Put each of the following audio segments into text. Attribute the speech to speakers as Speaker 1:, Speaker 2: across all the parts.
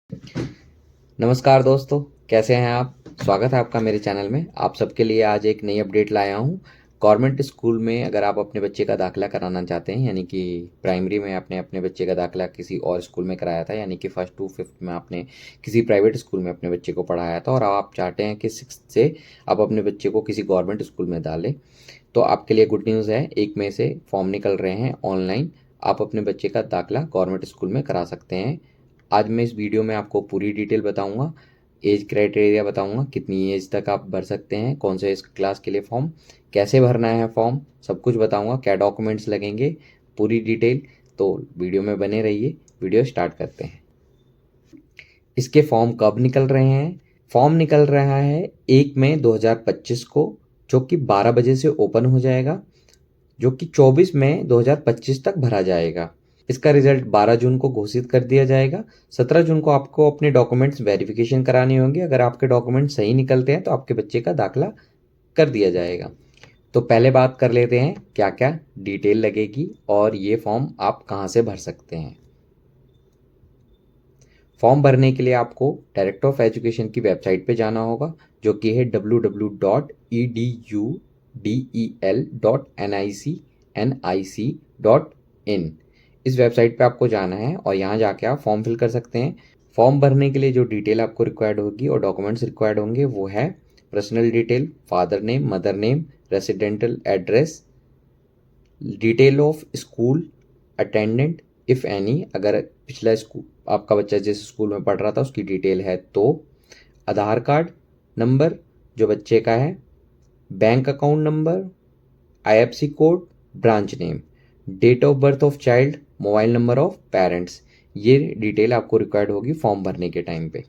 Speaker 1: नमस्कार दोस्तों, कैसे हैं आप। स्वागत है आपका मेरे चैनल में। आप सबके लिए आज एक नई अपडेट लाया हूँ। गवर्नमेंट स्कूल में अगर आप अपने बच्चे का दाखिला कराना चाहते हैं, यानी कि प्राइमरी में आपने अपने बच्चे का दाखिला किसी और स्कूल में कराया था, यानी कि फर्स्ट टू फिफ्थ में आपने किसी प्राइवेट स्कूल में अपने बच्चे को पढ़ाया था और आप चाहते हैं कि सिक्स्थ से आप अपने बच्चे को किसी गवर्नमेंट स्कूल में डालें, तो आपके लिए गुड न्यूज़ है। 1 मई से फॉर्म निकल रहे हैं ऑनलाइन। आप अपने बच्चे का दाखिला गवर्नमेंट स्कूल में करा सकते हैं। आज मैं इस वीडियो में आपको पूरी डिटेल बताऊंगा, एज क्राइटेरिया बताऊंगा, कितनी एज तक आप भर सकते हैं, कौन से इस क्लास के लिए फॉर्म, कैसे भरना है फॉर्म, सब कुछ बताऊंगा, क्या डॉक्यूमेंट्स लगेंगे, पूरी डिटेल। तो वीडियो में बने रहिए। वीडियो स्टार्ट करते हैं। इसके फॉर्म कब निकल रहे हैं? फॉर्म निकल रहा है 1 मई 2025 को, जो कि 12 बजे से ओपन हो जाएगा, जो कि 24 मई 2025 तक भरा जाएगा। इसका रिजल्ट 12 जून को घोषित कर दिया जाएगा। 17 जून को आपको अपने डॉक्यूमेंट्स वेरिफिकेशन कराने होंगे। अगर आपके डॉक्यूमेंट्स सही निकलते हैं तो आपके बच्चे का दाखिला कर दिया जाएगा। तो पहले बात कर लेते हैं क्या क्या डिटेल लगेगी और ये फॉर्म आप कहाँ से भर सकते हैं। फॉर्म भरने के लिए आपको डायरेक्टर ऑफ एजुकेशन की वेबसाइट पे जाना होगा, जो कि है www.edudel.nic.in। इस वेबसाइट पे आपको जाना है और यहाँ जाके आप फॉर्म फिल कर सकते हैं। फॉर्म भरने के लिए जो डिटेल आपको रिक्वायर्ड होगी और डॉक्यूमेंट्स रिक्वायर्ड होंगे वो है personal detail, father name, mother name, residential address, detail of school attendant if any, अगर पिछला स्कूल आपका बच्चा जिस स्कूल में पढ़ रहा था उसकी डिटेल है तो, आधार कार्ड नंबर जो बच्चे का है, bank account number, IFSC code, branch name, date of birth of child, mobile number of parents. ये डिटेल आपको रिक्वायर्ड होगी फॉर्म भरने के टाइम पे।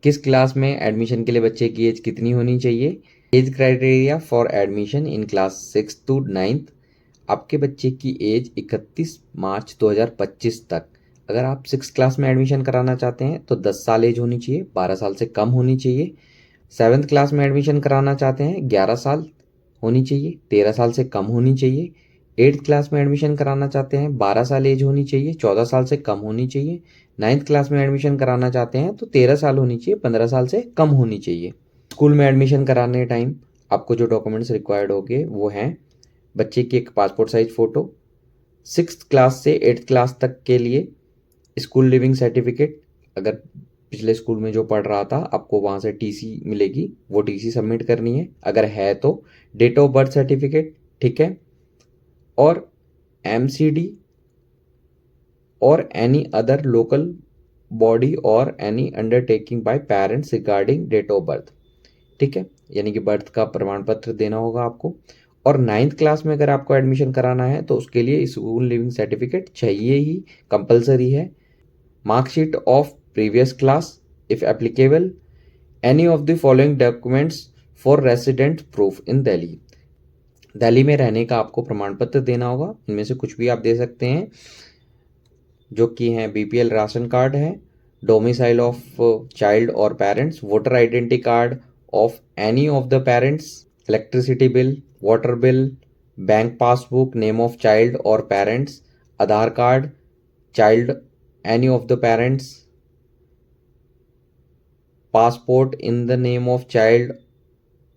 Speaker 1: किस क्लास में एडमिशन के लिए बच्चे की एज कितनी होनी चाहिए? Age criteria for admission in class 6 to 9। आपके बच्चे की एज 31 मार्च 2025 तक, अगर आप 6 क्लास में एडमिशन कराना चाहते हैं तो 10 साल एज होनी चाहिए, 12 साल से कम होनी चाहिए। 7th क्लास में एडमिशन कराना चाहते हैं 11 साल होनी चाहिए, 13 साल से कम होनी चाहिए। 8th क्लास में एडमिशन कराना चाहते हैं 12 साल एज होनी चाहिए, 14 साल से कम होनी चाहिए। 9th क्लास में एडमिशन कराना चाहते हैं तो 13 साल होनी चाहिए, 15 साल से कम होनी चाहिए। स्कूल में एडमिशन कराने टाइम आपको जो डॉक्यूमेंट्स रिक्वायर्ड होंगे वो हैं बच्चे की एक passport size photo, 6th class से 8th क्लास तक के लिए स्कूल लिविंग सर्टिफिकेट, अगर पिछले स्कूल में जो पढ़ रहा था आपको वहाँ से टीसी मिलेगी, वो टीसी सबमिट करनी है अगर है तो। डेट ऑफ बर्थ सर्टिफिकेट, ठीक है, और एमसीडी और एनी अदर लोकल बॉडी और any undertaking by parents regarding date of birth, ठीक है, यानी कि बर्थ का प्रमाण पत्र देना होगा आपको। और 9th क्लास में अगर आपको एडमिशन कराना है तो उसके लिए स्कूल लिविंग सर्टिफिकेट चाहिए ही, कंपलसरी है। Marksheet of previous class if applicable, any of the following documents for resident proof in Delhi. Delhi में रहने का आपको प्रमाण पत्र देना होगा, इनमें से कुछ भी आप दे सकते हैं, जो कि हैं बीपीएल राशन कार्ड है, डोमिसाइल ऑफ चाइल्ड और parents, voter identity card of any of the parents, electricity bill, water bill, bank passbook, name of child और parents, Aadhaar card, child any of the parents, passport in the name of child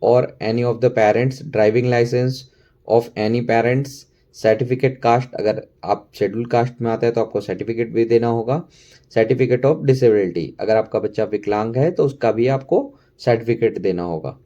Speaker 1: or any of the parents, driving licence of any parents, certificate caste, अगर आप schedule caste में आते हैं तो आपको certificate भी देना होगा, सर्टिफिकेट ऑफ डिसेबिलिटी, अगर आपका बच्चा विकलांग है तो उसका भी आपको सर्टिफिकेट देना होगा।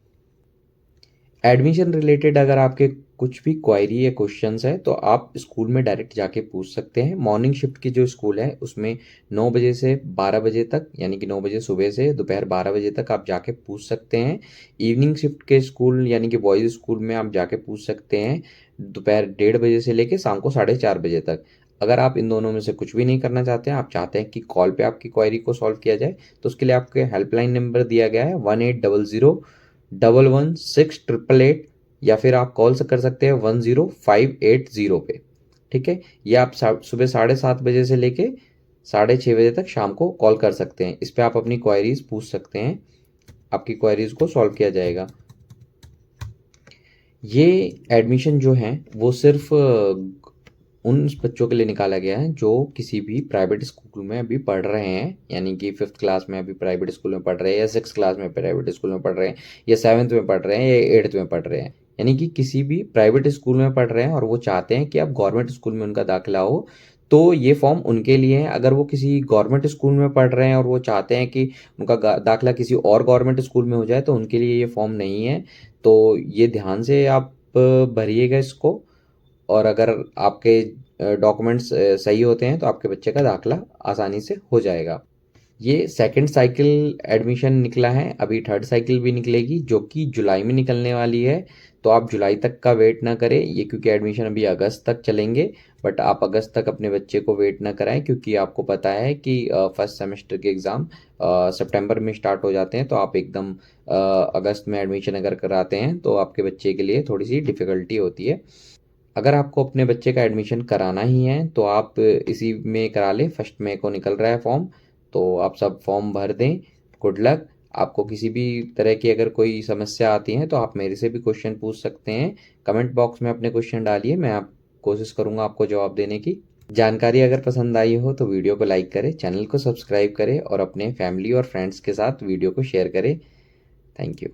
Speaker 1: एडमिशन रिलेटेड अगर आपके कुछ भी क्वायरी या क्वेश्चंस है तो आप स्कूल में डायरेक्ट जाके पूछ सकते हैं। मॉर्निंग शिफ्ट की जो स्कूल है उसमें 9 बजे से 12 बजे तक, यानी कि 9 बजे सुबह से दोपहर 12 बजे तक आप जाके पूछ सकते हैं। इवनिंग शिफ्ट के स्कूल यानी कि बॉयज़ स्कूल में आप जाके पूछ सकते हैं दोपहर 1:30 बजे से लेके शाम को 4:30 बजे तक। अगर आप इन दोनों में से कुछ भी नहीं करना चाहते हैं, आप चाहते हैं कि कॉल पे आपकी क्वायरी को सॉल्व किया जाए, तो उसके लिए आपके हेल्पलाइन नंबर दिया गया है 1800 116 888, या फिर आप कॉल से कर सकते हैं 10580 पे, ठीक है। ये आप सुबह 7:30 बजे से लेके 6:30 बजे तक शाम को कॉल कर सकते हैं। इस पर आप अपनी क्वायरीज पूछ सकते हैं, आपकी क्वायरीज को सॉल्व किया जाएगा। ये एडमिशन जो है वो सिर्फ उन बच्चों के लिए निकाला गया है जो किसी भी प्राइवेट स्कूल में अभी पढ़ रहे हैं, यानी कि 5th क्लास में अभी प्राइवेट स्कूल में पढ़ रहे हैं, या 6th क्लास में प्राइवेट स्कूल में पढ़ रहे हैं, या 7th में पढ़ रहे हैं, या 8th में पढ़ रहे हैं। यानी कि किसी भी प्राइवेट स्कूल में पढ़ रहे हैं और वो चाहते हैं कि अब गवर्नमेंट स्कूल में उनका दाखिला हो, तो ये फॉर्म उनके लिए है। अगर वो किसी गवर्नमेंट स्कूल में पढ़ रहे हैं और वो चाहते हैं कि उनका दाखिला किसी और गवर्नमेंट स्कूल में हो जाए, तो उनके लिए ये फॉर्म नहीं है। तो ये ध्यान से आप भरिएगा इसको, और अगर आपके डॉक्यूमेंट्स सही होते हैं तो आपके बच्चे का दाखिला आसानी से हो जाएगा। ये सेकंड साइकिल एडमिशन निकला है, अभी थर्ड साइकिल भी निकलेगी जो कि जुलाई में निकलने वाली है। तो आप जुलाई तक का वेट ना करें, ये क्योंकि एडमिशन अभी अगस्त तक चलेंगे, बट आप अगस्त तक अपने बच्चे को वेट ना कराएं, क्योंकि आपको पता है कि फर्स्ट सेमेस्टर के एग्ज़ाम सितंबर में स्टार्ट हो जाते हैं। तो आप एकदम अगस्त में एडमिशन अगर कराते हैं तो आपके बच्चे के लिए थोड़ी सी डिफ़िकल्टी होती है। अगर आपको अपने बच्चे का एडमिशन कराना ही है तो आप इसी में करा लें, 1 मई को निकल रहा है फॉर्म, तो आप सब फॉर्म भर दें। Good luck. आपको किसी भी तरह की अगर कोई समस्या आती है तो आप मेरे से भी क्वेश्चन पूछ सकते हैं। कमेंट बॉक्स में अपने क्वेश्चन डालिए, मैं आप कोशिश करूँगा आपको जवाब देने की। जानकारी अगर पसंद आई हो तो वीडियो को लाइक करें, चैनल को सब्सक्राइब करें और अपने फैमिली और फ्रेंड्स के साथ वीडियो को शेयर करें। Thank you.